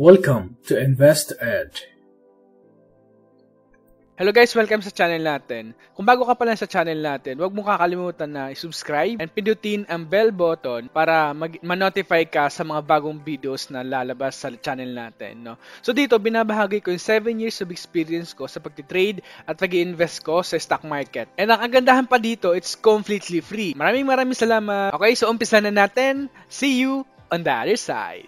Welcome to Invest Ed. Hello guys, welcome sa channel natin. Kung bago ka pa lang sa channel natin, huwag mong kakalimutan na i-subscribe and pindutin ang bell button para ma-notify ka sa mga bagong videos na lalabas sa channel natin. No? So dito, binabahagi ko yung 7 years of experience ko sa pag-trade at pag-invest ko sa stock market. And ang kagandahan pa dito, it's completely free. Maraming salamat. Okay, so umpisa na natin. See you on the other side.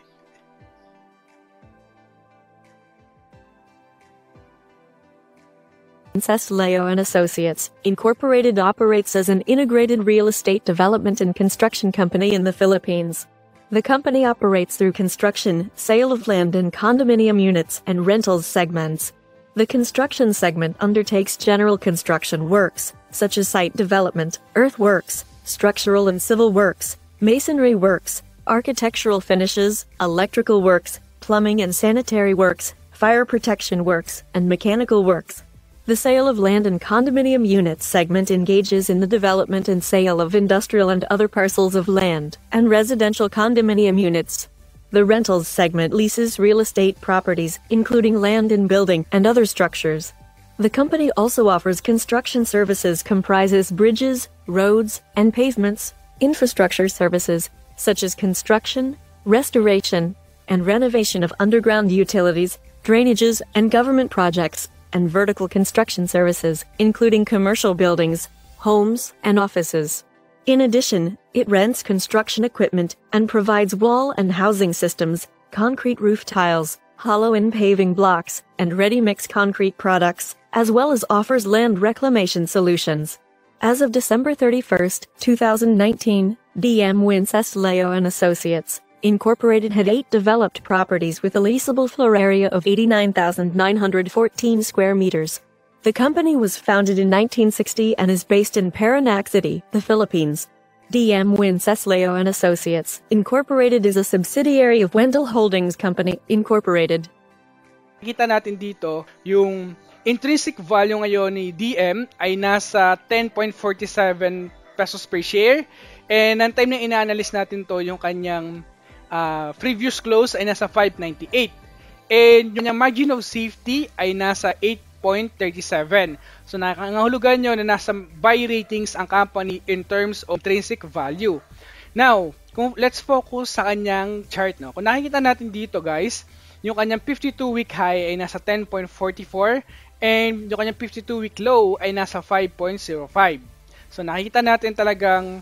Wenceslao and Associates, Incorporated operates as an integrated real estate development and construction company in the Philippines. The company operates through construction, sale of land and condominium units, and rentals segments. The construction segment undertakes general construction works, such as site development, earthworks, structural and civil works, masonry works, architectural finishes, electrical works, plumbing and sanitary works, fire protection works, and mechanical works. The sale of land and condominium units segment engages in the development and sale of industrial and other parcels of land and residential condominium units. The rentals segment leases real estate properties, including land and building and other structures. The company also offers construction services comprises bridges, roads, and pavements, infrastructure services, such as construction, restoration, and renovation of underground utilities, drainages, and government projects, and vertical construction services, including commercial buildings, homes, and offices. In addition, it rents construction equipment and provides wall and housing systems, concrete roof tiles, hollow and paving blocks, and ready-mix concrete products, as well as offers land reclamation solutions. As of December 31st, 2019, DM Wenceslao and Associates, Incorporated had 8 developed properties with a leasable floor area of 89,914 square meters. The company was founded in 1960 and is based in Parañaque City, the Philippines. DM Wenceslao and Associates, Incorporated is a subsidiary of Wendell Holdings Company, Incorporated. Kita natin dito yung intrinsic value ngayon ni DM ay nasa 10.47 pesos per share. And ang time na ina-analyze natin to, yung kanyang previous close ay nasa 598. And yung margin of safety ay nasa 8.37. So nakakahulugan nyo na nasa buy ratings ang company in terms of intrinsic value. Now, let's focus sa kanyang chart. No? Kung nakikita natin dito guys, yung kanyang 52-week high ay nasa 10.44 and yung kanyang 52-week low ay nasa 5.05. So nakikita natin talagang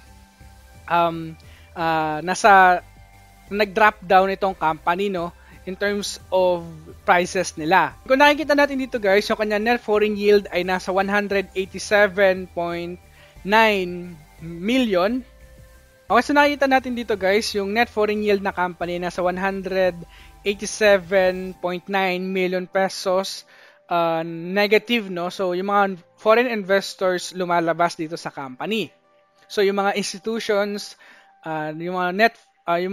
nag-drop down itong company, no, in terms of prices nila. Kung nakikita natin dito guys, yung kanya net foreign yield ay nasa 187.9 million. Okay, so nakikita natin dito guys, yung net foreign yield na company nasa 187.9 million pesos negative, no. So yung mga foreign investors lumalabas dito sa company. So yung mga institutions, yung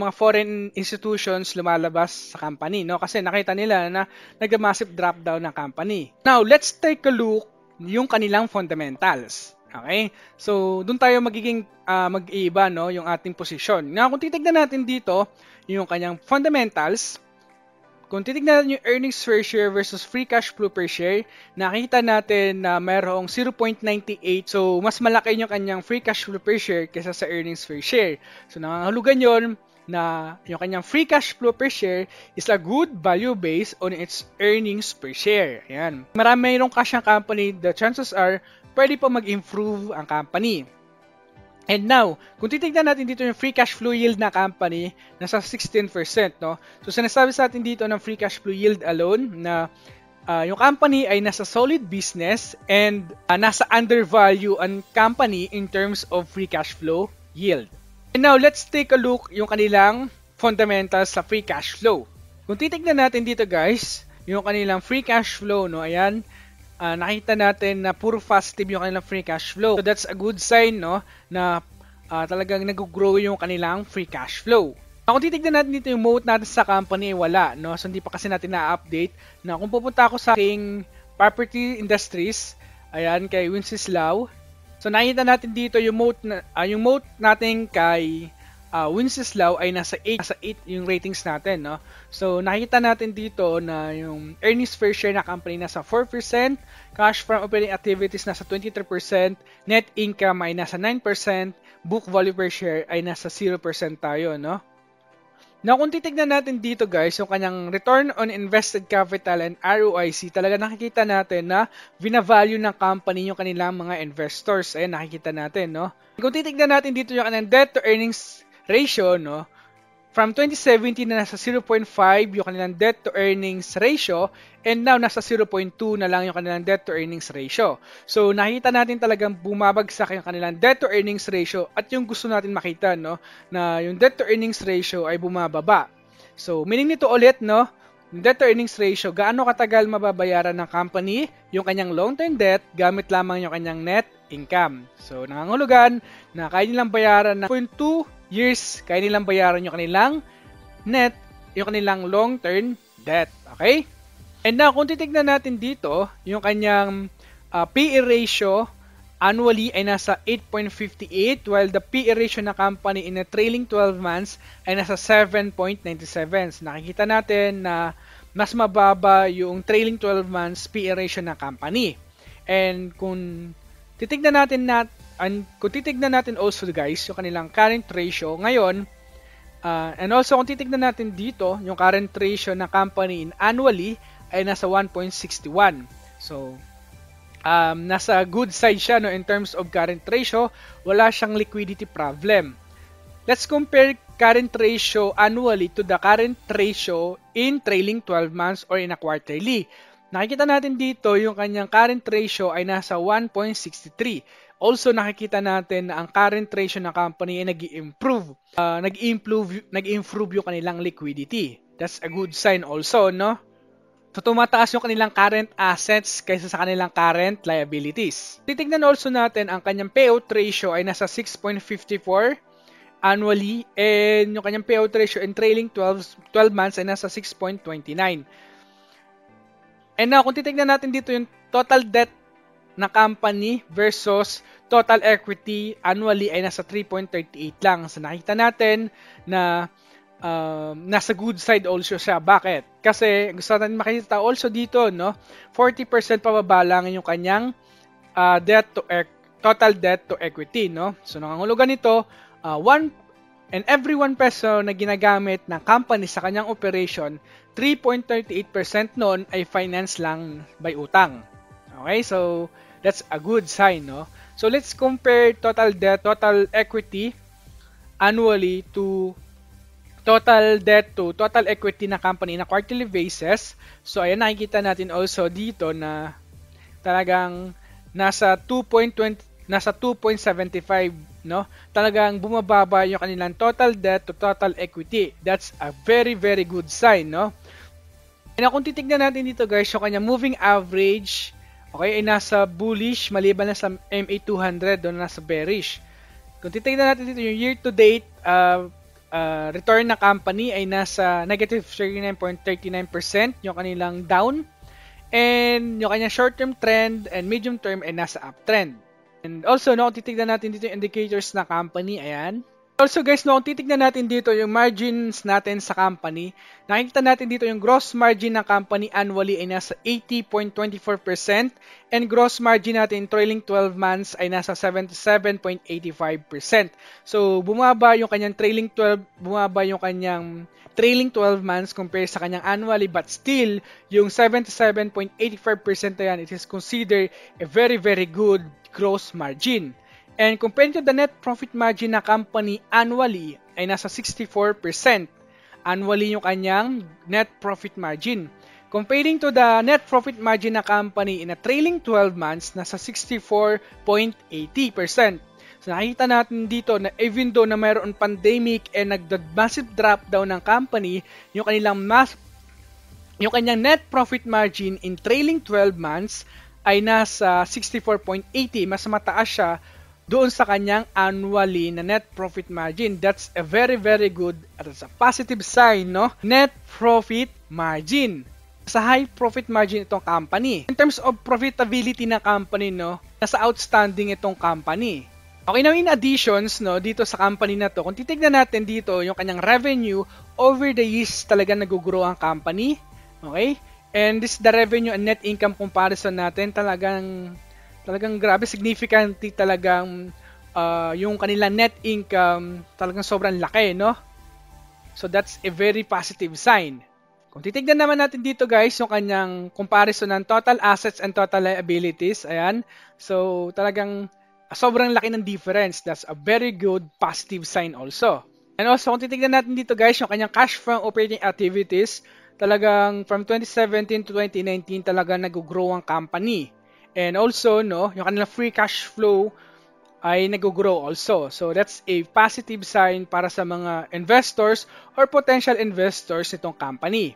mga foreign institutions lumalabas sa company, no? Kasi nakita nila na nag-massive drop down ng company. Now, let's take a look yung kanilang fundamentals. Okay? So, doon tayo magiging mag-iiba, no, yung ating posisyon. Now, kung titignan natin dito yung kanyang fundamentals, kung titignan natin yung earnings per share versus free cash flow per share, nakita natin na mayroong 0.98. So, mas malaki yung kanyang free cash flow per share kaysa sa earnings per share. So, nangangahulugan yon na yung kanyang free cash flow per share is a good value based on its earnings per share. Ayan. Mayroong cash ang company, the chances are pwede pa mag-improve ang company. And now, kung titignan natin dito yung free cash flow yield na company, nasa 16%, no? So, sinasabi sa atin dito ng free cash flow yield alone na yung company ay nasa solid business and nasa undervalue ang company in terms of free cash flow yield. And now, let's take a look yung kanilang fundamentals sa free cash flow. Kung titignan natin dito guys, yung kanilang free cash flow, no? Ayan, nakita natin na puro positive yung kanilang free cash flow. So that's a good sign, no, na talagang nag-grow yung kanilang free cash flow. Kung titignan natin dito yung moat natin sa company, wala, no? So hindi pa kasi natin na-update na kung pupunta ako sa aking property industries, ayan, kay Wenceslao. So nakita natin dito yung moat natin kay Wenceslao ay nasa 8 yung ratings natin, no? So nakita natin dito na yung earnings per share na company nasa 4%, cash from operating activities nasa 23%, net income ay nasa 9%, book value per share ay nasa 0% tayo, no? Now, kung titignan natin dito guys, yung kanyang return on invested capital and ROIC, talaga nakikita natin na binavalue ng company yung kanilang mga investors. Ayan, nakikita natin, no? Kung titignan natin dito yung kanilang debt to earnings ratio, no? From 2017 na nasa 0.5 yung kanilang debt to earnings ratio, and now nasa 0.2 na lang yung kanilang debt to earnings ratio. So nakita natin talagang bumabagsak yung kanilang debt to earnings ratio, at yung gusto natin makita, no, na yung debt to earnings ratio ay bumababa. So meaning nito ulit, no, yung debt to earnings ratio, gaano katagal mababayaran ng company yung kanyang long-term debt gamit lamang yung kanyang net income. So nangangahulugan na kaya nilang bayaran ng 0.2 years, kaya nilang bayaran yung kanilang net, yung kanilang long-term debt. Okay? And now, kung titignan natin dito, yung kanyang PE ratio annually ay nasa 8.58, while the PE ratio na company in a trailing 12 months ay nasa 7.97. So, nakikita natin na mas mababa yung trailing 12 months PE ratio na company. And kung titignan natin also guys, yung kanilang current ratio ngayon, and also kung titignan natin dito, yung current ratio ng company in annually ay nasa 1.61. So, nasa good side siya, no, in terms of current ratio, wala siyang liquidity problem. Let's compare current ratio annually to the current ratio in trailing 12 months or in a quarterly. Nakikita natin dito yung kanyang current ratio ay nasa 1.63. Also, nakikita natin na ang current ratio ng company ay nag-improve yung kanilang liquidity. That's a good sign also, no? So, tumataas yung kanilang current assets kaysa sa kanilang current liabilities. Titignan also natin ang kanyang payout ratio ay nasa 6.54 annually, and yung kanyang payout ratio in trailing 12 months ay nasa 6.29. And now, kung titignan natin dito yung total debt na company versus total equity annually ay nasa 3.38 lang. So nakita natin na nasa good side also siya. Bakit? Kasi gusto natin makita also dito, no, 40% pababa lang yung kanyang total debt to equity, no. So nangangahulugan nito, every 1 peso na ginagamit ng company sa kanyang operation, 3.38% noon ay finance lang by utang. Okay, so that's a good sign, no? So let's compare total debt, total equity annually to total debt to total equity na company na quarterly basis. So ayan, nakikita natin also dito na talagang nasa 2.75, no? Talagang bumababa yung kanilang total debt to total equity. That's a very, very good sign, no? And kung titignan natin dito guys, yung kanyang moving average, okay, ay nasa bullish maliban na sa MA200, doon nasa bearish. Kung titignan natin dito yung year-to-date return na company ay nasa negative 39.39%, yung kanilang down. And yung kanyang short-term trend and medium-term ay nasa uptrend. And also, no, kung titignan natin dito yung indicators na company, ayan. Also guys, no, kung titignan natin dito yung margins natin sa company, nakikita natin dito yung gross margin ng company annually ay nasa 80.24% and gross margin natin trailing 12 months ay nasa 77.85%. So, bumaba yung kanyang trailing 12 months compared sa kanyang annually, but still, yung 77.85% na yan, it is considered a very, very good gross margin. And compared to the net profit margin na company annually ay nasa 64%. Annually yung kanyang net profit margin. Comparing to the net profit margin na company in a trailing 12 months, nasa 64.80%. So nakikita natin dito na even though na mayroon pandemic and nag-massive drop down ng company, yung kanyang net profit margin in trailing 12 months ay nasa 64.80. Mas mataas siya doon sa kanyang annually na net profit margin. That's a very, very good, at it's a positive sign, no? Net profit margin. Sa high profit margin itong company. In terms of profitability na company, no, nasa outstanding itong company. Okay, now in additions, no, dito sa company na to, kung titignan natin dito yung kanyang revenue, over the years talaga nag-grow ang company. Okay? And this is the revenue and net income comparison natin. Talagang grabe, significantly talagang yung kanilang net income talagang sobrang laki, no? So that's a very positive sign. Kung titignan naman natin dito guys, yung kanyang comparison ng total assets and total liabilities, ayan. So talagang sobrang laki ng difference. That's a very good positive sign also. And also, kung titignan natin dito guys, yung kanyang cash from operating activities, talagang from 2017 to 2019 talagang nag-grow ang company. And also, no, yung kanilang free cash flow ay nag-grow also. So that's a positive sign para sa mga investors or potential investors nitong company.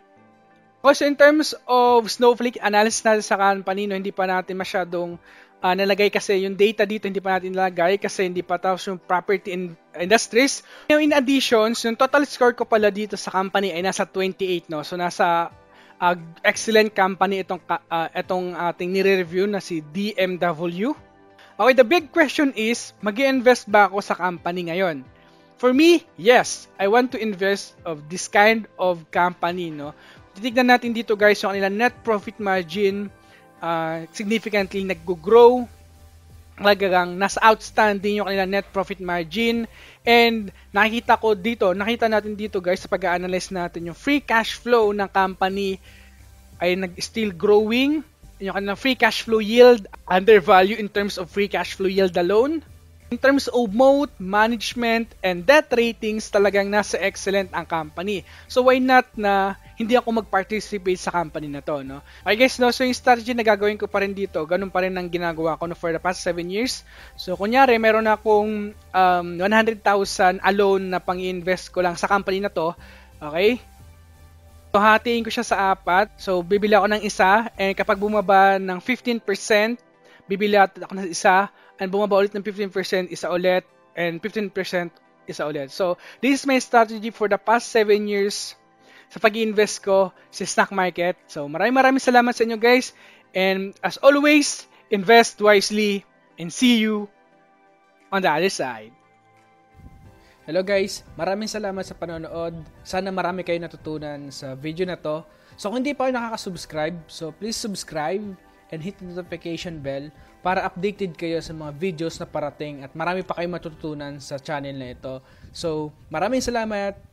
Also, in terms of Snowflake analysis natin sa company, no, hindi pa natin masyadong nalagay kasi yung data dito, hindi pa natin nalagay kasi hindi pa tapos yung property industries. In addition, yung total score ko pala dito sa company ay nasa 28, no? So nasa excellent company itong ating nire-review na si DMW. Okay, the big question is, mag-i-invest ba ako sa company ngayon? For me, yes, I want to invest of this kind of company, no? Titignan natin dito guys yung kanilang net profit margin, significantly nag-grow, talagang nasa outstanding yung kanilang net profit margin, and nakita natin dito guys sa pag-analyze natin yung free cash flow ng company ay still growing, yung kanilang free cash flow yield under value in terms of free cash flow yield alone. In terms of moat, management, and debt ratings, talagang nasa excellent ang company. So why not na hindi ako mag-participate sa company na to, no? I guess, no, so yung strategy na gagawin ko pa rin dito, ganun pa rin ang ginagawa ko no, for the past 7 years. So kunyari, meron akong 100,000 alone na pang-invest ko lang sa company na to, okay? So hatiin ko siya sa 4. So bibili ako ng isa, and kapag bumaba ng 15%, bibili ako ng isa, and bumaba ulit ng 15%, isa ulit, and 15% isa ulit. So, this is my strategy for the past 7 years sa pag-invest ko sa stock market. So, maraming salamat sa inyo guys. And as always, invest wisely and see you on the other side. Hello guys, maraming salamat sa panonood. Sana marami kayo natutunan sa video na to. So, kung hindi pa kayo nakaka-subscribe, so please subscribe and hit the notification bell para updated kayo sa mga videos na parating at marami pa kayong matututunan sa channel na ito. So, maraming salamat!